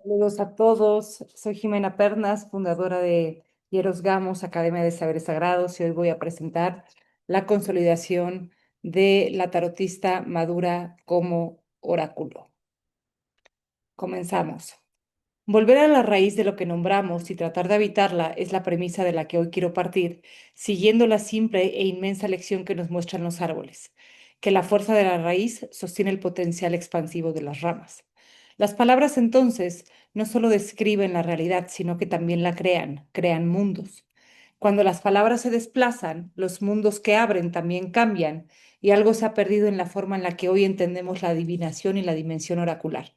Saludos a todos. Soy Jimena Pernas, fundadora de Hieros Gamos, Academia de Saberes Sagrados, y hoy voy a presentar la consolidación de la tarotista madura como oráculo. Comenzamos. Volver a la raíz de lo que nombramos y tratar de habitarla es la premisa de la que hoy quiero partir, siguiendo la simple e inmensa lección que nos muestran los árboles, que la fuerza de la raíz sostiene el potencial expansivo de las ramas. Las palabras entonces no solo describen la realidad, sino que también la crean mundos. Cuando las palabras se desplazan, los mundos que abren también cambian y algo se ha perdido en la forma en la que hoy entendemos la adivinación y la dimensión oracular.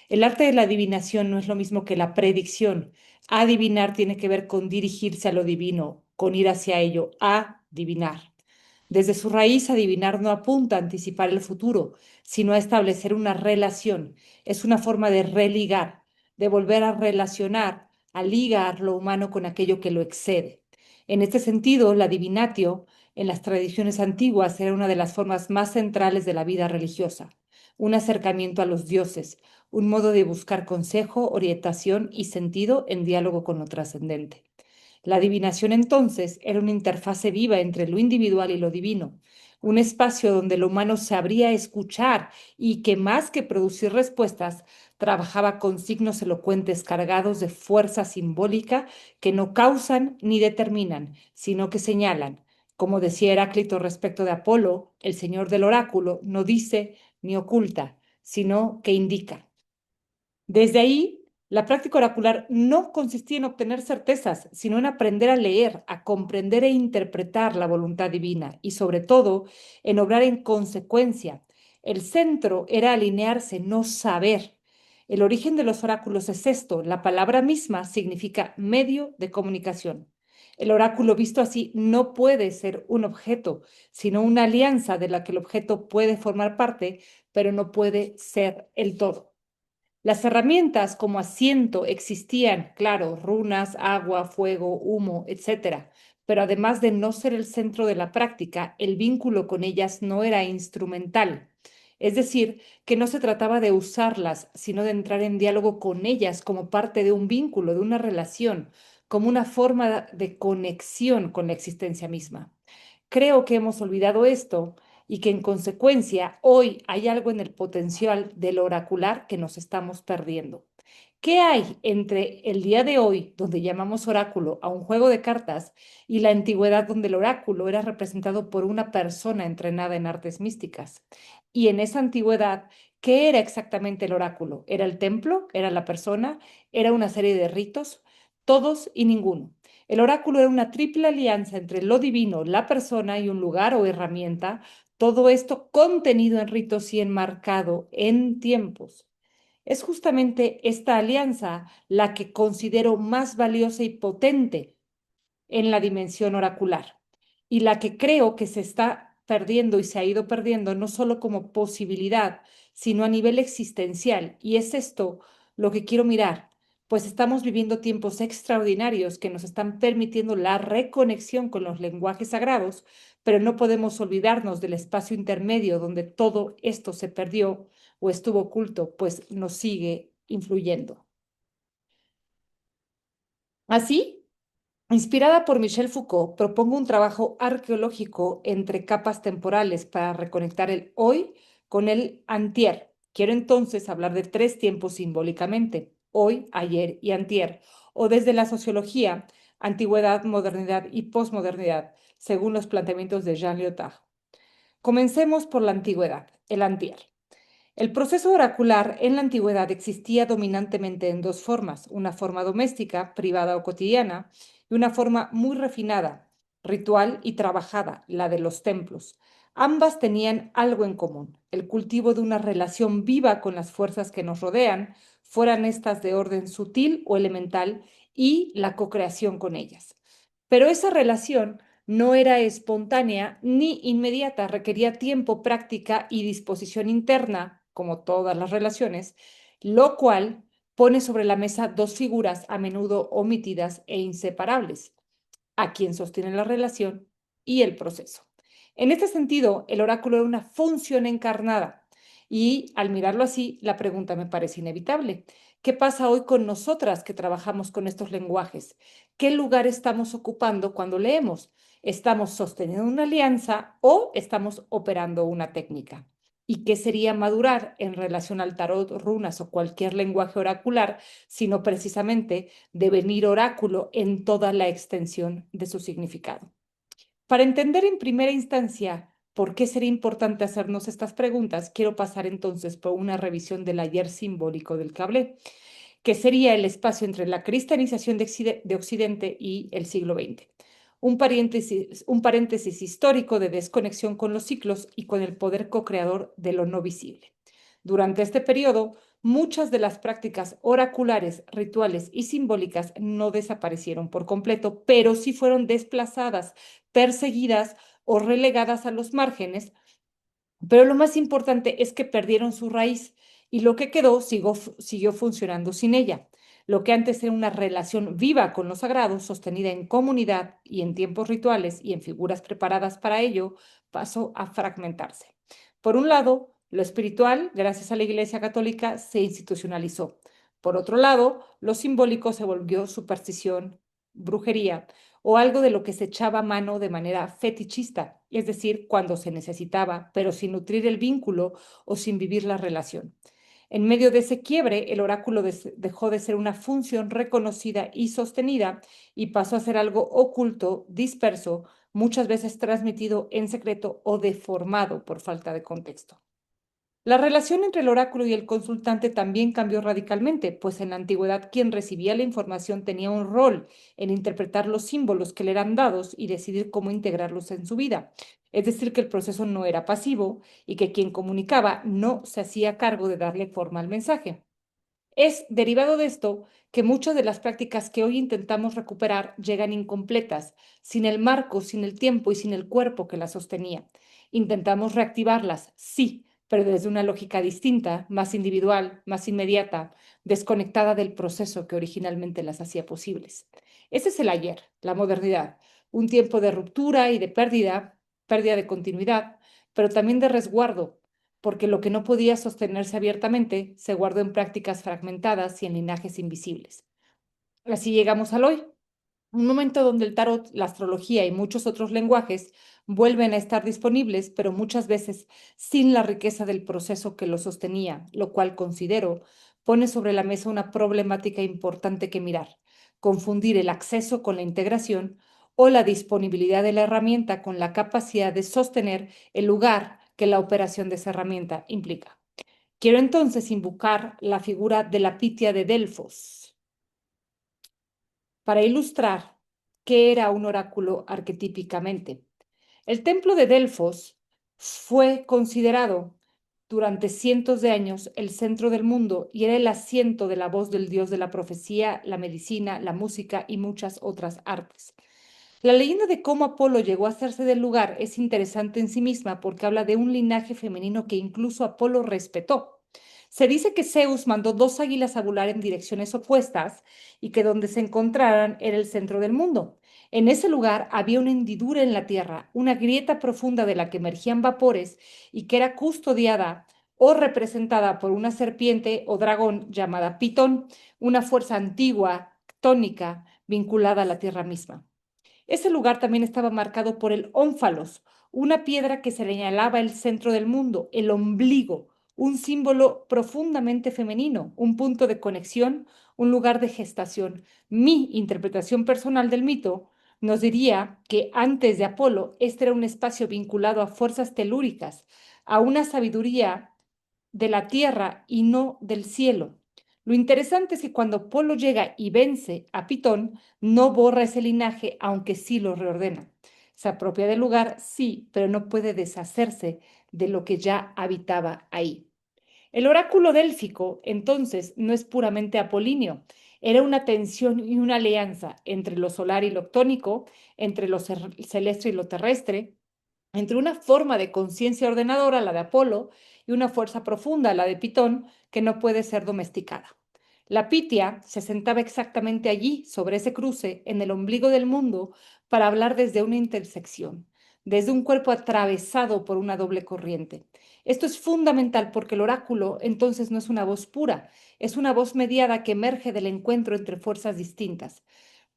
El arte de la adivinación no es lo mismo que la predicción. Adivinar tiene que ver con dirigirse a lo divino, con ir hacia ello, a adivinar. Desde su raíz, adivinar no apunta a anticipar el futuro, sino a establecer una relación. Es una forma de religar, de volver a relacionar, a ligar lo humano con aquello que lo excede. En este sentido, la divinatio en las tradiciones antiguas era una de las formas más centrales de la vida religiosa, un acercamiento a los dioses, un modo de buscar consejo, orientación y sentido en diálogo con lo trascendente. La adivinación entonces era una interfase viva entre lo individual y lo divino, un espacio donde lo humano sabría escuchar y que más que producir respuestas, trabajaba con signos elocuentes cargados de fuerza simbólica que no causan ni determinan, sino que señalan. Como decía Heráclito respecto de Apolo, el señor del oráculo no dice ni oculta, sino que indica. Desde ahí, la práctica oracular no consistía en obtener certezas, sino en aprender a leer, a comprender e interpretar la voluntad divina y, sobre todo, en obrar en consecuencia. El centro era alinearse, no saber. El origen de los oráculos es esto. La palabra misma significa medio de comunicación. El oráculo visto así no puede ser un objeto, sino una alianza de la que el objeto puede formar parte, pero no puede ser el todo. Las herramientas como asiento existían, claro, runas, agua, fuego, humo, etcétera, pero además de no ser el centro de la práctica, el vínculo con ellas no era instrumental. Es decir, que no se trataba de usarlas, sino de entrar en diálogo con ellas como parte de un vínculo, de una relación, como una forma de conexión con la existencia misma. Creo que hemos olvidado esto y que en consecuencia hoy hay algo en el potencial del oracular que nos estamos perdiendo. ¿Qué hay entre el día de hoy, donde llamamos oráculo a un juego de cartas, y la antigüedad, donde el oráculo era representado por una persona entrenada en artes místicas? Y en esa antigüedad, ¿qué era exactamente el oráculo? ¿Era el templo? ¿Era la persona? ¿Era una serie de ritos? Todos y ninguno. El oráculo era una triple alianza entre lo divino, la persona y un lugar o herramienta, todo esto contenido en ritos y enmarcado en tiempos. Es justamente esta alianza la que considero más valiosa y potente en la dimensión oracular y la que creo que se está perdiendo y se ha ido perdiendo no solo como posibilidad, sino a nivel existencial. Y es esto lo que quiero mirar, pues estamos viviendo tiempos extraordinarios que nos están permitiendo la reconexión con los lenguajes sagrados, pero no podemos olvidarnos del espacio intermedio donde todo esto se perdió o estuvo oculto, pues nos sigue influyendo. Así, inspirada por Michel Foucault, propongo un trabajo arqueológico entre capas temporales para reconectar el hoy con el antier. Quiero entonces hablar de tres tiempos simbólicamente, hoy, ayer y antier, o desde la sociología, antigüedad, modernidad y posmodernidad, según los planteamientos de Jean Lyotard. Comencemos por la antigüedad, el antier. El proceso oracular en la antigüedad existía dominantemente en dos formas, una forma doméstica, privada o cotidiana, y una forma muy refinada, ritual y trabajada, la de los templos. Ambas tenían algo en común, el cultivo de una relación viva con las fuerzas que nos rodean, fueran estas de orden sutil o elemental, y la cocreación con ellas. Pero esa relación no era espontánea ni inmediata, requería tiempo, práctica y disposición interna, como todas las relaciones, lo cual pone sobre la mesa dos figuras a menudo omitidas e inseparables, a quien sostiene la relación y el proceso. En este sentido, el oráculo era una función encarnada y al mirarlo así, la pregunta me parece inevitable. ¿Qué pasa hoy con nosotras que trabajamos con estos lenguajes? ¿Qué lugar estamos ocupando cuando leemos? ¿Estamos sosteniendo una alianza o estamos operando una técnica? ¿Y qué sería madurar en relación al tarot, runas o cualquier lenguaje oracular, sino precisamente devenir oráculo en toda la extensión de su significado? Para entender en primera instancia por qué sería importante hacernos estas preguntas, quiero pasar entonces por una revisión del ayer simbólico del que hablé, que sería el espacio entre la cristianización de Occidente y el siglo XX. Un paréntesis histórico de desconexión con los ciclos y con el poder co-creador de lo no visible. Durante este periodo, muchas de las prácticas oraculares, rituales y simbólicas no desaparecieron por completo, pero sí fueron desplazadas, perseguidas o relegadas a los márgenes, pero lo más importante es que perdieron su raíz y lo que quedó siguió funcionando sin ella. Lo que antes era una relación viva con lo sagrado, sostenida en comunidad y en tiempos rituales y en figuras preparadas para ello, pasó a fragmentarse. Por un lado, lo espiritual, gracias a la Iglesia Católica, se institucionalizó. Por otro lado, lo simbólico se volvió superstición, brujería o algo de lo que se echaba mano de manera fetichista, es decir, cuando se necesitaba, pero sin nutrir el vínculo o sin vivir la relación. En medio de ese quiebre, el oráculo dejó de ser una función reconocida y sostenida y pasó a ser algo oculto, disperso, muchas veces transmitido en secreto o deformado por falta de contexto. La relación entre el oráculo y el consultante también cambió radicalmente, pues en la antigüedad quien recibía la información tenía un rol en interpretar los símbolos que le eran dados y decidir cómo integrarlos en su vida. Es decir, que el proceso no era pasivo y que quien comunicaba no se hacía cargo de darle forma al mensaje. Es derivado de esto que muchas de las prácticas que hoy intentamos recuperar llegan incompletas, sin el marco, sin el tiempo y sin el cuerpo que las sostenía. Intentamos reactivarlas, sí, pero desde una lógica distinta, más individual, más inmediata, desconectada del proceso que originalmente las hacía posibles. Ese es el ayer, la modernidad, un tiempo de ruptura y de pérdida, pérdida de continuidad, pero también de resguardo, porque lo que no podía sostenerse abiertamente se guardó en prácticas fragmentadas y en linajes invisibles. Así llegamos al hoy, un momento donde el tarot, la astrología y muchos otros lenguajes vuelven a estar disponibles, pero muchas veces sin la riqueza del proceso que lo sostenía, lo cual considero pone sobre la mesa una problemática importante que mirar: confundir el acceso con la integración o la disponibilidad de la herramienta con la capacidad de sostener el lugar que la operación de esa herramienta implica. Quiero entonces invocar la figura de la Pitia de Delfos para ilustrar qué era un oráculo arquetípicamente. El templo de Delfos fue considerado durante cientos de años el centro del mundo y era el asiento de la voz del dios de la profecía, la medicina, la música y muchas otras artes. La leyenda de cómo Apolo llegó a hacerse del lugar es interesante en sí misma porque habla de un linaje femenino que incluso Apolo respetó. Se dice que Zeus mandó dos águilas a volar en direcciones opuestas y que donde se encontraran era el centro del mundo. En ese lugar había una hendidura en la tierra, una grieta profunda de la que emergían vapores y que era custodiada o representada por una serpiente o dragón llamada Pitón, una fuerza antigua, tónica, vinculada a la tierra misma. Ese lugar también estaba marcado por el ónfalos, una piedra que señalaba el centro del mundo, el ombligo, un símbolo profundamente femenino, un punto de conexión, un lugar de gestación. Mi interpretación personal del mito nos diría que antes de Apolo, este era un espacio vinculado a fuerzas telúricas, a una sabiduría de la tierra y no del cielo. Lo interesante es que cuando Apolo llega y vence a Pitón, no borra ese linaje, aunque sí lo reordena. Se apropia del lugar, sí, pero no puede deshacerse de lo que ya habitaba ahí. El oráculo délfico, entonces, no es puramente apolíneo. Era una tensión y una alianza entre lo solar y lo octónico, entre lo celeste y lo terrestre, entre una forma de conciencia ordenadora, la de Apolo, y una fuerza profunda, la de Pitón, que no puede ser domesticada. La Pitia se sentaba exactamente allí, sobre ese cruce, en el ombligo del mundo, para hablar desde una intersección, desde un cuerpo atravesado por una doble corriente. Esto es fundamental porque el oráculo entonces no es una voz pura, es una voz mediada que emerge del encuentro entre fuerzas distintas.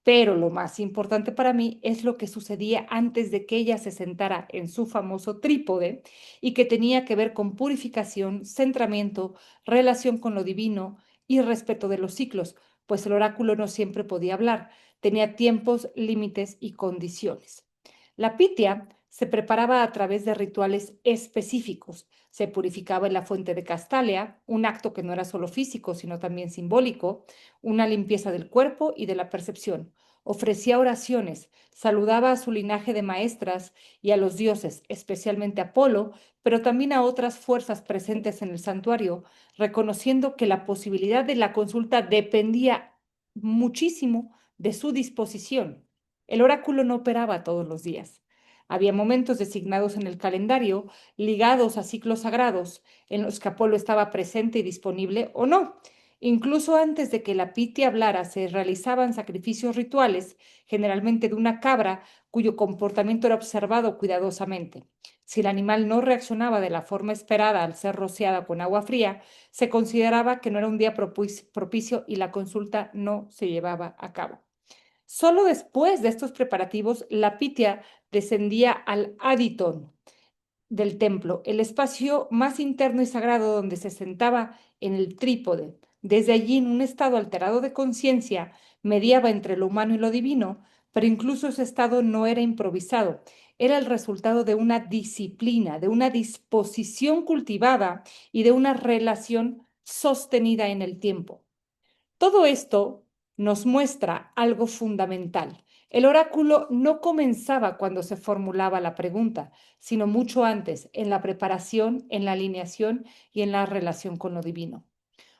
Pero lo más importante para mí es lo que sucedía antes de que ella se sentara en su famoso trípode y que tenía que ver con purificación, centramiento, relación con lo divino y respeto de los ciclos, pues el oráculo no siempre podía hablar, tenía tiempos, límites y condiciones. La pitia se preparaba a través de rituales específicos. Se purificaba en la fuente de Castalia, un acto que no era solo físico, sino también simbólico, una limpieza del cuerpo y de la percepción. Ofrecía oraciones, saludaba a su linaje de maestras y a los dioses, especialmente a Apolo, pero también a otras fuerzas presentes en el santuario, reconociendo que la posibilidad de la consulta dependía muchísimo de su disposición. El oráculo no operaba todos los días. Había momentos designados en el calendario, ligados a ciclos sagrados, en los que Apolo estaba presente y disponible o no. Incluso antes de que la Piti hablara, se realizaban sacrificios rituales, generalmente de una cabra, cuyo comportamiento era observado cuidadosamente. Si el animal no reaccionaba de la forma esperada al ser rociada con agua fría, se consideraba que no era un día propicio y la consulta no se llevaba a cabo. Solo después de estos preparativos, la Pitia descendía al Aditon del templo, el espacio más interno y sagrado donde se sentaba en el trípode. Desde allí, en un estado alterado de conciencia, mediaba entre lo humano y lo divino, pero incluso ese estado no era improvisado, era el resultado de una disciplina, de una disposición cultivada y de una relación sostenida en el tiempo. Todo esto nos muestra algo fundamental. El oráculo no comenzaba cuando se formulaba la pregunta, sino mucho antes, en la preparación, en la alineación y en la relación con lo divino.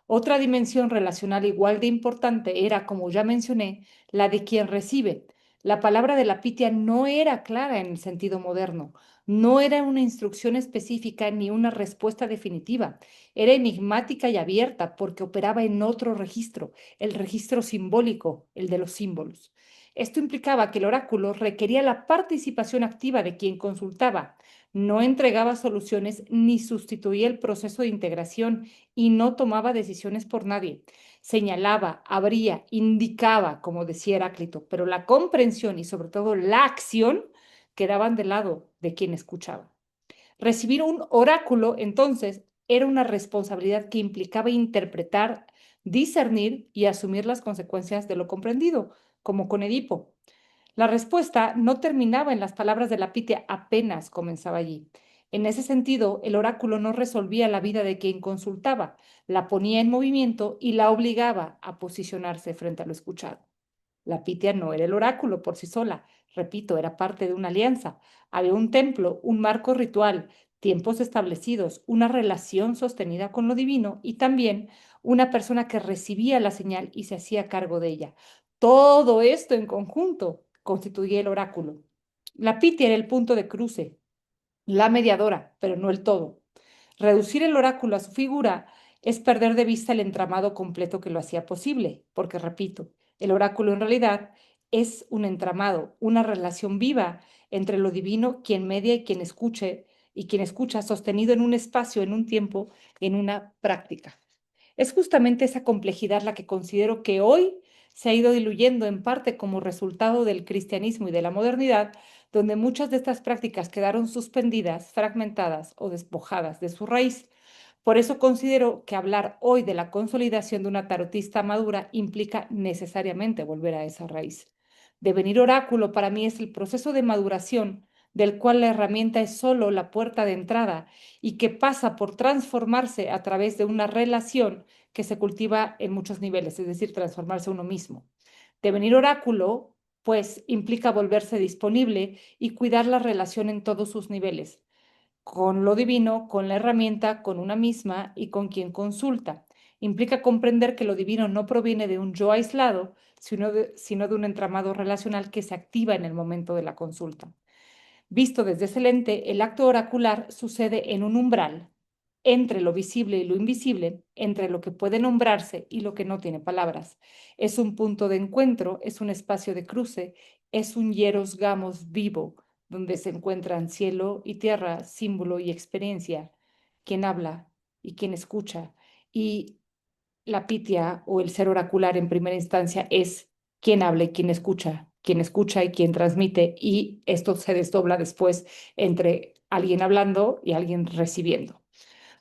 Otra dimensión relacional igual de importante era, como ya mencioné, la de quien recibe. La palabra de la Pitia no era clara en el sentido moderno, no era una instrucción específica ni una respuesta definitiva. Era enigmática y abierta porque operaba en otro registro, el registro simbólico, el de los símbolos. Esto implicaba que el oráculo requería la participación activa de quien consultaba. No entregaba soluciones ni sustituía el proceso de integración y no tomaba decisiones por nadie. Señalaba, abría, indicaba, como decía Heráclito, pero la comprensión y sobre todo la acción quedaban del lado de quien escuchaba. Recibir un oráculo, entonces, era una responsabilidad que implicaba interpretar, discernir y asumir las consecuencias de lo comprendido, como con Edipo. La respuesta no terminaba en las palabras de la Pitia, apenas comenzaba allí. En ese sentido, el oráculo no resolvía la vida de quien consultaba, la ponía en movimiento y la obligaba a posicionarse frente a lo escuchado. La Pitia no era el oráculo por sí sola, repito, era parte de una alianza. Había un templo, un marco ritual, tiempos establecidos, una relación sostenida con lo divino y también una persona que recibía la señal y se hacía cargo de ella. Todo esto en conjunto constituía el oráculo. La Pitia era el punto de cruce, la mediadora, pero no el todo. Reducir el oráculo a su figura es perder de vista el entramado completo que lo hacía posible, porque, repito, el oráculo en realidad es un entramado, una relación viva entre lo divino, quien media y quien escucha, sostenido en un espacio, en un tiempo, en una práctica. Es justamente esa complejidad la que considero que hoy se ha ido diluyendo en parte como resultado del cristianismo y de la modernidad, donde muchas de estas prácticas quedaron suspendidas, fragmentadas o despojadas de su raíz. Por eso considero que hablar hoy de la consolidación de una tarotista madura implica necesariamente volver a esa raíz. Devenir oráculo para mí es el proceso de maduración del cual la herramienta es solo la puerta de entrada y que pasa por transformarse a través de una relación que se cultiva en muchos niveles, es decir, transformarse uno mismo. Devenir oráculo, pues, implica volverse disponible y cuidar la relación en todos sus niveles, con lo divino, con la herramienta, con una misma y con quien consulta. Implica comprender que lo divino no proviene de un yo aislado, sino de un entramado relacional que se activa en el momento de la consulta. Visto desde ese lente, el acto oracular sucede en un umbral entre lo visible y lo invisible, entre lo que puede nombrarse y lo que no tiene palabras. Es un punto de encuentro, es un espacio de cruce, es un hieros gamos vivo, donde se encuentran cielo y tierra, símbolo y experiencia, quien habla y quien escucha. Y la pitia o el ser oracular en primera instancia es quien habla y quien escucha y quien transmite, y esto se desdobla después entre alguien hablando y alguien recibiendo.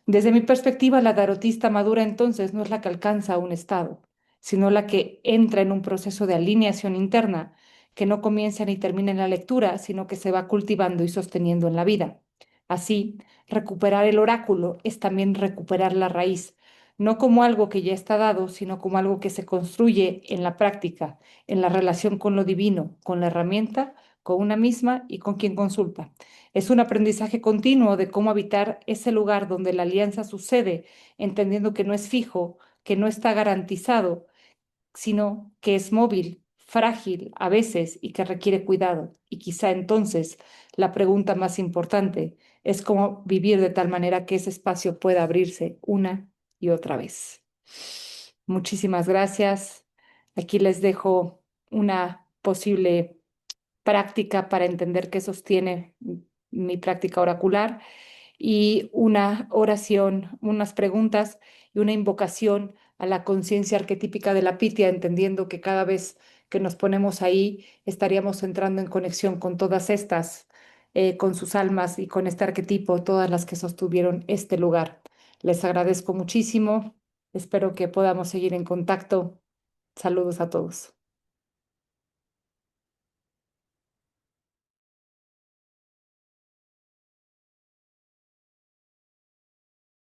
Desde mi perspectiva, la tarotista madura entonces no es la que alcanza un estado, sino la que entra en un proceso de alineación interna que no comienza ni termina en la lectura, sino que se va cultivando y sosteniendo en la vida. Así, recuperar el oráculo es también recuperar la raíz, no como algo que ya está dado, sino como algo que se construye en la práctica, en la relación con lo divino, con la herramienta, con una misma y con quien consulta. Es un aprendizaje continuo de cómo habitar ese lugar donde la alianza sucede, entendiendo que no es fijo, que no está garantizado, sino que es móvil, frágil a veces y que requiere cuidado. Y quizá entonces la pregunta más importante es cómo vivir de tal manera que ese espacio pueda abrirse una y otra vez. Muchísimas gracias. Aquí les dejo una posible práctica para entender qué sostiene mi práctica oracular y una oración, unas preguntas y una invocación a la conciencia arquetípica de la Pitia, entendiendo que cada vez que nos ponemos ahí estaríamos entrando en conexión con todas estas, con sus almas y con este arquetipo, todas las que sostuvieron este lugar. Les agradezco muchísimo. Espero que podamos seguir en contacto. Saludos a todos.